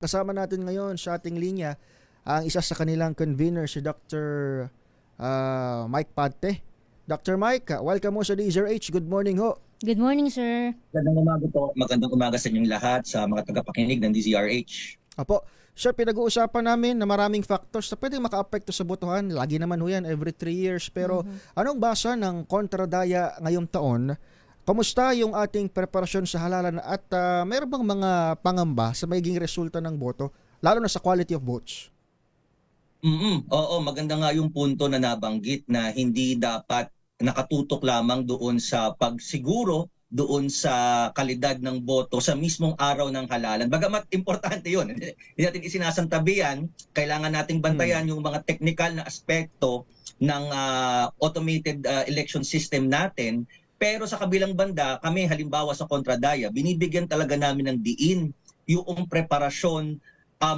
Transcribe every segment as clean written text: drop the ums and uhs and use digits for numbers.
Kasama natin ngayon sa ating linya ang isa sa kanilang convener, si Dr. Mike Pante. Dr. Mike, welcome mo sa DZRH. Good morning ho. Good morning, sir. Magandang umaga po. Magandang umaga sa inyong lahat, sa mga tagapakinig ng DZRH. Apo, sir, pinag-uusapan namin na maraming factors na pwedeng maka-apekto sa botohan. Lagi naman ho yan, every 3 years. Pero anong basa ng kontradaya ngayong taon? Kamusta yung ating preparasyon sa halalan at mayroon bang mga pangamba sa magiging resulta ng boto, lalo na sa quality of votes? Oo, maganda nga yung punto na nabanggit na hindi dapat nakatutok lamang doon sa pagsiguro doon sa kalidad ng boto sa mismong araw ng halalan. Bagamat importante yun, hindi natin isinasantabi yan, kailangan nating bantayan yung mga technical na aspekto ng automated election system natin. Pero sa kabilang banda, kami halimbawa sa kontradaya, binibigyan talaga namin ng diin yung preparasyon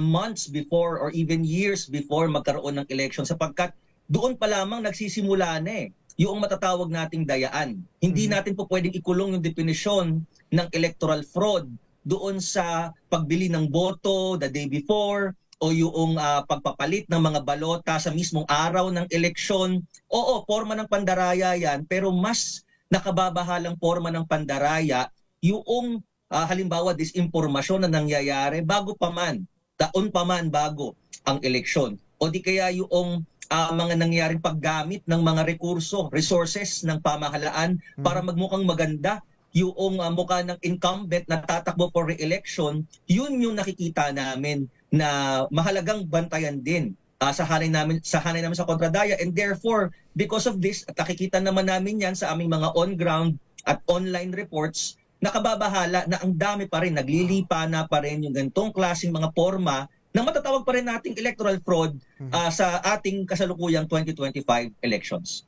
months before or even years before magkaroon ng election sapagkat doon pa lamang nagsisimula na yung matatawag nating dayaan. Hindi natin po pwedeng ikulong yung definisyon ng electoral fraud doon sa pagbili ng boto the day before o yung pagpapalit ng mga balota sa mismong araw ng eleksyon. Oo, forma ng pandaraya yan, pero mas nakababahalang forma ng pandaraya yung halimbawa disinformasyon na nangyayari bago pa man, taon pa man bago ang eleksyon. O di kaya yung mga nangyaring paggamit ng mga resources ng pamahalaan para magmukhang maganda yung mukha ng incumbent na tatakbo for re-election, yun yung nakikita namin na mahalagang bantayan din sa hanay namin sa kontradaya, and therefore because of this at nakikita naman namin yan sa aming mga on-ground at online reports, nakababahala na ang dami pa rin, naglilipa na pa rin yung ganitong klaseng mga forma na matatawag pa rin nating electoral fraud sa ating kasalukuyang 2025 elections.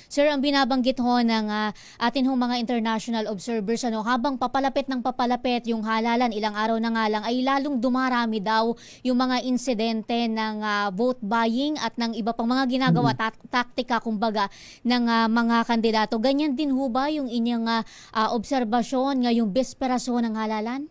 Sir, ang binabanggit ho ng atin ho mga international observers, habang papalapit ng papalapit yung halalan, ilang araw na nga lang, ay lalong dumarami daw yung mga insidente ng vote buying at ng iba pang mga ginagawa, taktika kumbaga, ng mga kandidato. Ganyan din ho ba yung inyong obserbasyon ngayong besperasyon ng halalan?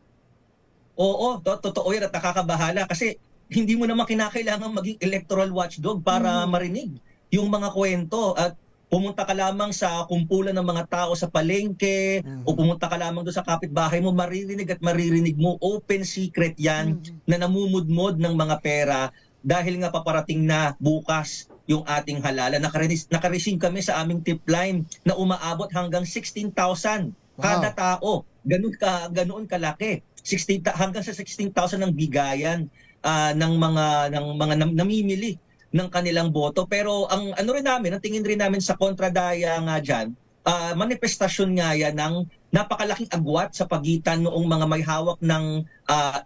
Oo, totoo yan at nakakabahala kasi hindi mo naman kinakailangan maging electoral watchdog para marinig yung mga kwento at pumunta ka lamang sa kumpulan ng mga tao sa palengke o pumunta ka lamang doon sa kapitbahay mo, maririnig mo, open secret yan na namumudmod ng mga pera dahil nga paparating na bukas yung ating halalan. Nakareceive kami sa aming tip line na umaabot hanggang 16,000 kada tao. Ganoon kalaki. Hanggang sa 16,000 ang bigayan ng mga namimili ng kanilang boto. Pero ang ang tingin rin namin sa kontradaya nga dyan, manifestasyon nga yan ng napakalaking agwat sa pagitan noong mga may hawak ng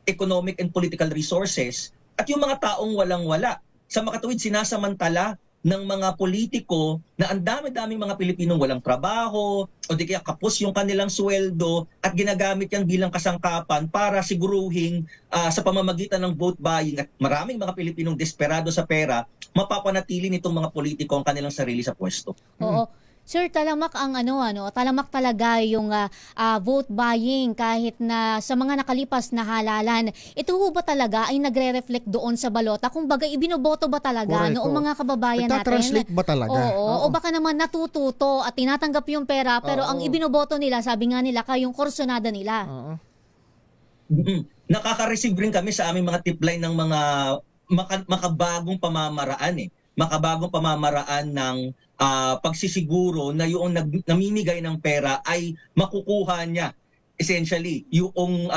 economic and political resources at yung mga taong walang-wala. Sa makatuwid, sinasamantala ng mga politiko na ang dami-daming mga Pilipinong walang trabaho o di kaya kapos yung kanilang sweldo at ginagamit yan bilang kasangkapan para siguruhin sa pamamagitan ng vote buying at maraming mga Pilipinong desperado sa pera, mapapanatili nitong mga politiko ang kanilang sarili sa pwesto. Oo. Sir, talamak ang talamak talaga yung vote buying kahit na sa mga nakalipas na halalan. Ito ho ba talaga ay nagre-reflect doon sa balota? Kung baga ibinoboto ba talaga noong mga kababayan natin? Nagtatranslate ba talaga? Oo. O baka naman natututo at tinatanggap yung pera pero ang ibinoboto nila, sabi nga nila, kayong korsonada nila. Nakaka-receive rin kami sa aming mga tipline ng mga makabagong pamamaraan makabagong pamamaraan ng pagsisiguro na yung namimigay ng pera ay makukuha niya essentially yung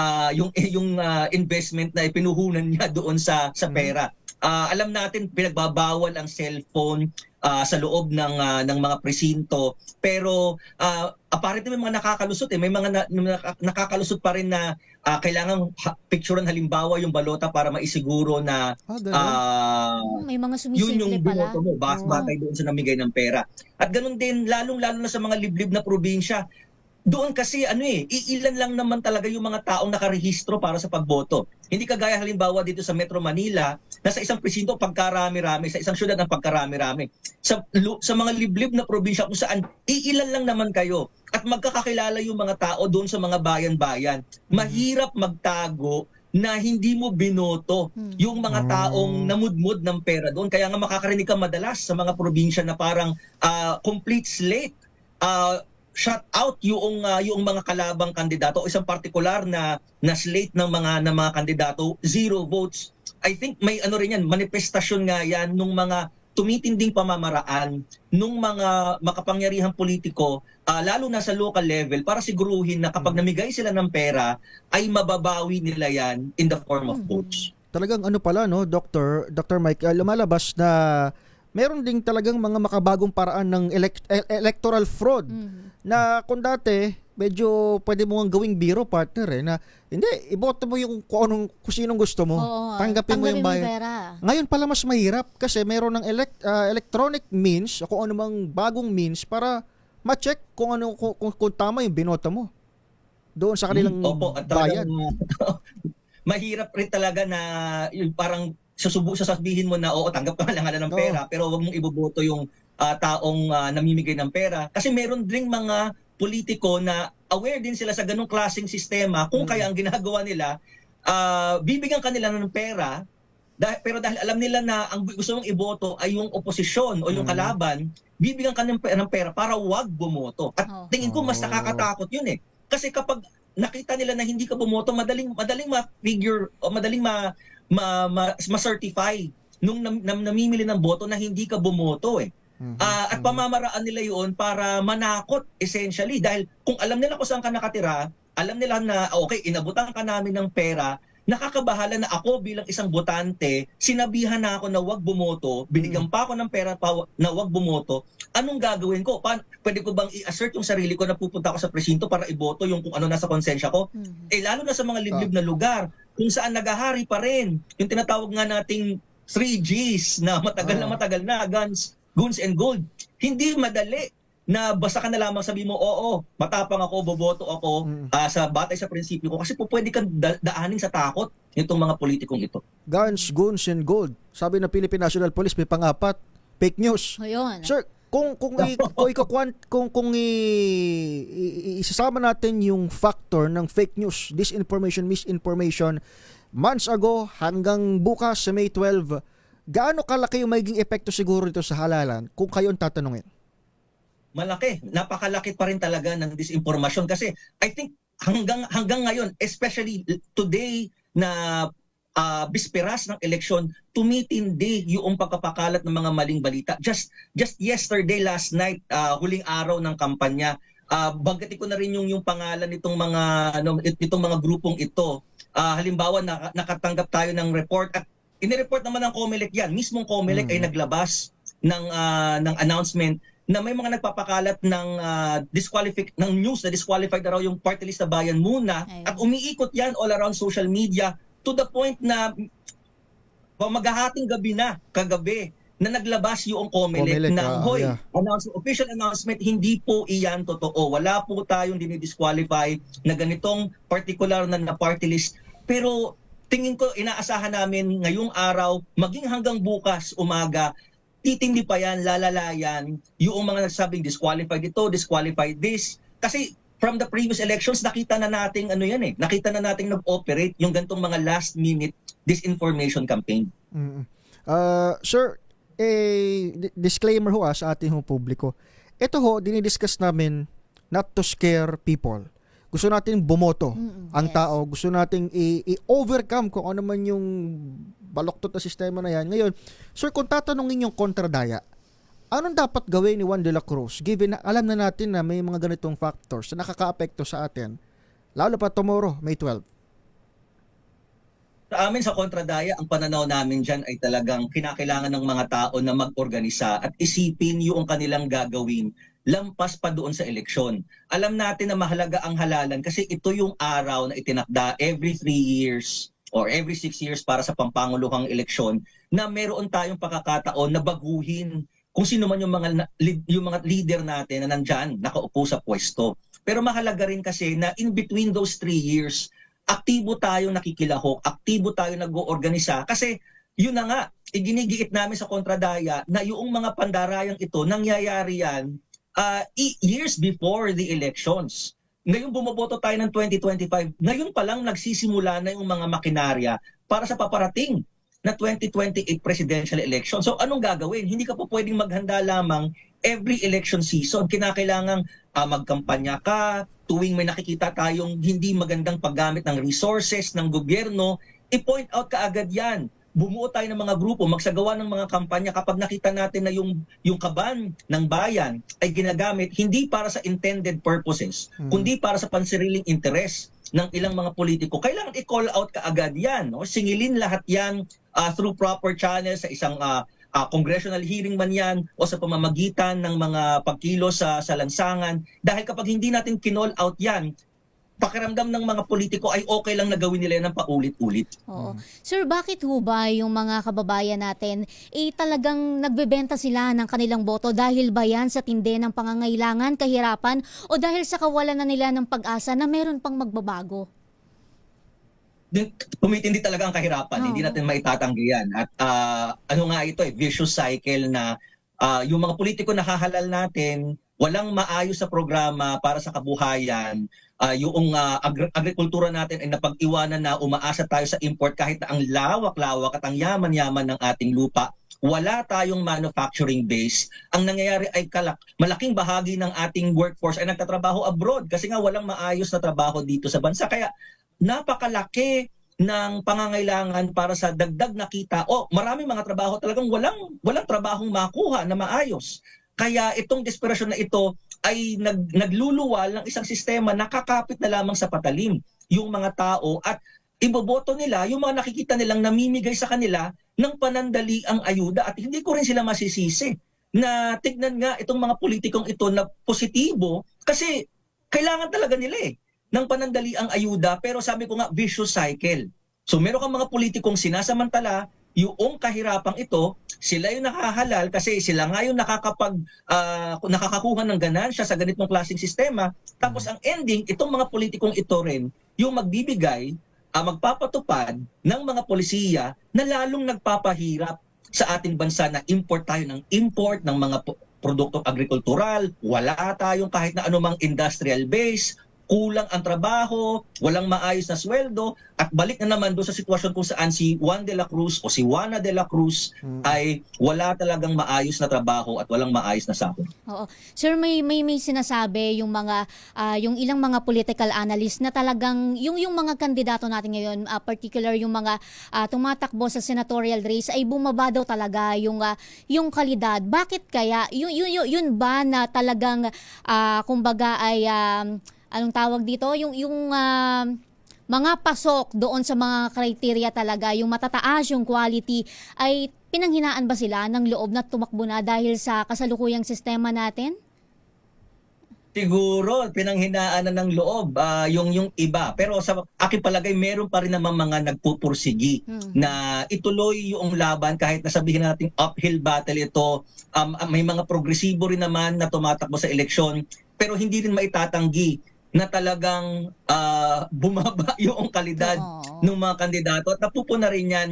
investment na ipinuhunan niya doon sa pera. Alam natin pinagbabawal ang cellphone sa loob ng mga presinto, pero apparently may mga nakakalusot may mga nakakalusot pa rin na kailangan picturean halimbawa yung balota para maisiguro na may mga yun yung sumisimple pala. binoto mo batay doon sa namigay ng pera. At ganun din lalong-lalo na sa mga liblib na probinsya. Doon kasi iilan lang naman talaga yung mga taong nakarehistro para sa pagboto. Hindi kagaya halimbawa dito sa Metro Manila na sa isang presinto pagkarami-rami, sa isang syudad ang pagkarami-rami. Sa mga liblib na probinsya kung saan iilan lang naman kayo at magkakakilala yung mga tao doon sa mga bayan-bayan. Mahirap magtago na hindi mo binoto yung mga taong namudmud ng pera doon. Kaya nga makakarinig ka madalas sa mga probinsya na parang complete slate. Shut out yung mga kalabang kandidato o isang partikular na slate ng mga kandidato, 0 votes. I think may ano rin yan, manifestasyon nga yan nung mga tumitinding pamamaraan nung mga makapangyarihang politiko, lalo na sa local level, para siguruhin na kapag namigay sila ng pera, ay mababawi nila yan in the form of votes. Talagang ano pala, no, Dr. Mike, lumalabas na meron ding talagang mga makabagong paraan ng electoral fraud na kung dati medyo pwede mo nga gawing biro, partner, na hindi, iboto mo yung kung sinong gusto mo. Oo, Tanggapin mo yung yung bayad. pera. Ngayon pala mas mahirap kasi meron ng electronic means o kung anumang bagong means para ma-check kung kung tama yung binoto mo doon sa kanilang Opo, at bayad. Mahirap rin talaga na yung parang sasabihin mo na oo, tanggap ka lang ng pera, pero wag mong iboboto yung taong namimigay ng pera. Kasi meron ding mga politiko na aware din sila sa ganung klaseng sistema, kung kaya ang ginagawa nila, bibigyan kanila ng pera, pero dahil alam nila na ang gusto mong iboto ay yung oposisyon o yung kalaban, bibigyan ka ng pera para wag bumoto. At tingin ko mas nakakatakot yun eh. Kasi kapag nakita nila na hindi ka bumoto, madaling ma-figure o madaling ma-certify nung namimili ng boto na hindi ka bumoto eh. At pamamaraan nila yun para manakot essentially, dahil kung alam nila kung saan ka nakatira, alam nila na okay, inabutan ka namin ng pera, nakakabahala na ako bilang isang botante, sinabihan na ako na wag bumoto, binigyan pa ako ng pera na wag bumoto, anong gagawin ko? Pwede ko bang i-assert yung sarili ko na pupunta ako sa presinto para iboto yung kung ano nasa konsensya ko? Lalo na sa mga liblib na lugar, kung saan nagahari pa rin yung tinatawag nga nating 3Gs na matagal na, guns and gold. Hindi madali na basta ka na lamang sabi mo, oo, matapang ako, boboto ako sa batay sa prinsipyo ko. Kasi po pwede kang daanin sa takot nitong mga politikong ito. Guns, and gold. Sabi ng Philippine National Police, may pang-apat, fake news. Ayun. Sir, kung isasama natin yung factor ng fake news, disinformation, misinformation, months ago hanggang bukas sa May 12, gaano kalaki yung magiging epekto siguro dito sa halalan kung kayo ang tatanungin? Malaki. Napakalaki pa rin talaga ng disinformation kasi I think hanggang ngayon, especially today na bisperas ng eleksyon, tumitindi yung pagkapakalat ng mga maling balita. Just yesterday, last night, huling araw ng kampanya, banggitin ko na rin yung pangalan nitong mga grupong ito. Halimbawa, nakatanggap tayo ng report at inireport naman ng COMELEC yan. Mismong COMELEC ay naglabas ng announcement na may mga nagpapakalat ng news na disqualified na raw yung party list na Bayan Muna. Ayun. At umiikot yan all around social media to the point na maghahating gabi na kagabi na naglabas yung COMELEC na official announcement, hindi po iyan totoo. Wala po tayong dinidisqualify na ganitong particular na party list. Pero tingin ko inaasahan namin ngayong araw, maging hanggang bukas umaga, titindi pa yan, lalalayan, yung mga nagsabing disqualified ito, disqualified this. Kasi from the previous elections, nakita na nating nakita na nating nag-operate yung gantong mga last minute disinformation campaign. Sir, disclaimer ho sa ating publiko. Ito ho, dinidiscuss namin not to scare people. Gusto natin bumoto ang tao. Gusto nating i-overcome kung ano man yung baloktot na sistema na yan. Ngayon, sir, kung tatanungin yung kontradaya, anong dapat gawin ni Juan de la Cruz given na alam na natin na may mga ganitong factors na nakaka-apekto sa atin, lalo pa tomorrow, May 12? Sa amin sa kontradaya, ang pananaw namin dyan ay talagang kinakailangan ng mga tao na mag-organisa at isipin yung kanilang gagawin lampas pa doon sa eleksyon. Alam natin na mahalaga ang halalan kasi ito yung araw na itinakda every 3 years or every 6 years para sa pampanguluhang eleksyon na meron tayong pagkakataon na baguhin kung sino man yung mga leader natin na nandyan, nakaupo sa pwesto. Pero mahalaga rin kasi na in between those 3 years, aktibo tayong nakikilahok, aktibo tayong nag-oorganisa kasi yun na nga, iginigiit namin sa kontradaya na yung mga pandarayang ito, nangyayari yan years before the elections. ngayon bumoboto tayo ng 2025, ngayon pa lang nagsisimula na yung mga makinarya para sa paparating na 2028 presidential election. So anong gagawin? Hindi ka po pwedeng maghanda lamang every election season. Kinakailangang magkampanya ka, tuwing may nakikita tayong hindi magandang paggamit ng resources ng gobyerno, i-point out ka agad yan. Bumuo tayo ng mga grupo, magsagawa ng mga kampanya kapag nakita natin na yung kaban ng bayan ay ginagamit hindi para sa intended purposes, kundi para sa pansariling interes ng ilang mga politiko. Kailangan i-call out ka agad yan. No? Singilin lahat yan through proper channels sa isang congressional hearing man yan o sa pamamagitan ng mga pagkilos sa lansangan. Dahil kapag hindi natin kinall out yan, pakiramdam ng mga politiko ay okay lang na gawin nila yan ng paulit-ulit. Oo. Sir, bakit ho ba yung mga kababayan natin talagang nagbebenta sila ng kanilang boto? Dahil ba yan sa tindi ng pangangailangan, kahirapan, o dahil sa kawalan na nila ng pag-asa na meron pang magbabago? Tumitindi talaga ang kahirapan. Hindi natin maitatanggi yan. At ano nga ito, vicious cycle na yung mga politiko na hahalal natin, walang maayos sa programa para sa kabuhayan. Yung agrikultura natin ay napag-iwanan na umaasa tayo sa import kahit na ang lawak-lawak at ang yaman-yaman ng ating lupa. Wala tayong manufacturing base. Ang nangyayari ay malaking bahagi ng ating workforce ay nagtatrabaho abroad kasi nga walang maayos na trabaho dito sa bansa. Kaya napakalaki ng pangangailangan para sa dagdag na kita. Maraming mga trabaho talagang walang trabahong makuha na maayos. Kaya itong desperasyon na ito ay nagluluwal ng isang sistema na kakapit na lamang sa patalim yung mga tao at iboboto nila yung mga nakikita nilang namimigay sa kanila ng panandaliang ayuda. At hindi ko rin sila masisisi na tignan nga itong mga politikong ito na positibo kasi kailangan talaga nila ng panandaliang ayuda, pero sabi ko nga vicious cycle. So meron kang mga politikong sinasamantala yung kahirapang ito, sila yung nakahalal kasi sila nga yung nakakakuha ng ganansya sa ganitong klaseng sistema. Tapos ang ending, itong mga politikong ito rin yung magbibigay, magpapatupad ng mga polisiya na lalong nagpapahirap sa ating bansa na import tayo ng import ng mga produktong agrikultural, wala tayong kahit na anumang industrial base, kulang ang trabaho, walang maayos na sweldo, at balik na naman doon sa sitwasyon kung saan si Juan de la Cruz o si Juana de la Cruz ay wala talagang maayos na trabaho at walang maayos na sahod. Oo. Sir, may sinasabi yung mga yung ilang mga political analyst na talagang yung mga kandidato natin ngayon, particular yung mga tumatakbo sa senatorial race ay bumaba daw talaga yung kalidad. Bakit kaya? Yun ba na talagang kumbaga ay anong tawag dito? Yung mga pasok doon sa mga criteria talaga, yung matataas yung quality, ay pinanghinaan ba sila ng loob na tumakbo na dahil sa kasalukuyang sistema natin? Siguro, pinanghinaan na ng loob yung iba. Pero sa aking palagay, meron pa rin naman mga nagpupursigi na ituloy yung laban kahit nasabihin natin uphill battle ito. May mga progresibo rin naman na tumatakbo sa eleksyon pero hindi rin maitatanggi na talagang bumaba yung kalidad ng mga kandidato at napupuna rin yan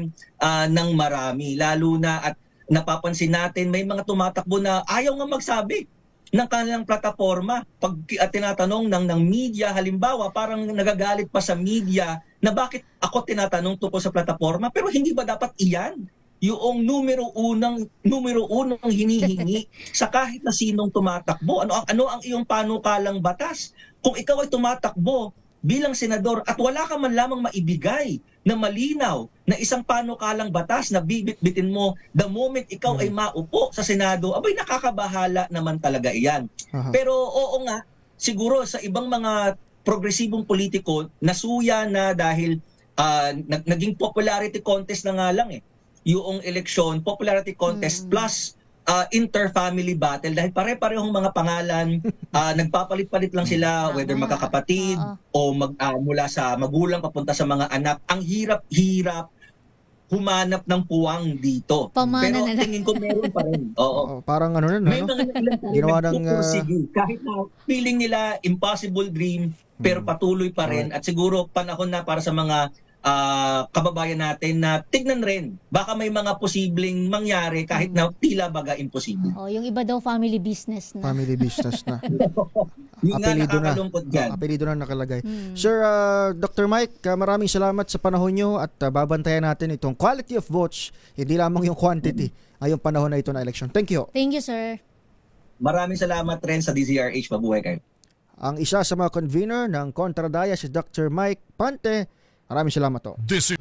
ng marami. Lalo na at napapansin natin may mga tumatakbo na ayaw nga magsabi ng kanilang plataforma. Pag tinatanong ng media, halimbawa parang nagagalit pa sa media na bakit ako tinatanong tungkol sa plataforma pero hindi ba dapat iyan yung numero unang hinihingi sa kahit na sinong tumatakbo? Ano ang iyong panukalang batas? Kung ikaw ay tumatakbo bilang senador at wala ka man lamang maibigay na malinaw na isang panukalang batas na bibit-bitin mo the moment ikaw ay maupo sa Senado, abay nakakabahala naman talaga iyan. Pero oo nga, siguro sa ibang mga progresibong politiko, nasuya na dahil naging popularity contest na nga lang yung eleksyon, popularity contest plus inter-family battle dahil pare-parehong mga pangalan, nagpapalit-palit lang sila whether magkakapatid o mula sa magulang papunta sa mga anak. Ang hirap-hirap humanap ng puwang dito. Pero tingin ko meron pa rin. Oo. Parang ano na, may mga ginawa ng kahit na feeling nila impossible dream pero patuloy pa rin at siguro panahon na para sa mga kababayan natin na tignan rin. Baka may mga posibleng mangyari kahit na tila baga imposible. Yung iba daw family business na. Family business na. Yun nga Apelido na. nakakalungkot dyan. Apelido na nakalagay. Sir Dr. Mike, maraming salamat sa panahon nyo at babantayan natin itong quality of votes, hindi lamang yung quantity ngayong panahon na ito na election. Thank you. Thank you, sir. Maraming salamat rin sa DZRH. Mabuhay kayo. Ang isa sa mga convener ng Kontradaya si Dr. Mike Pante. Maraming salamat to. This is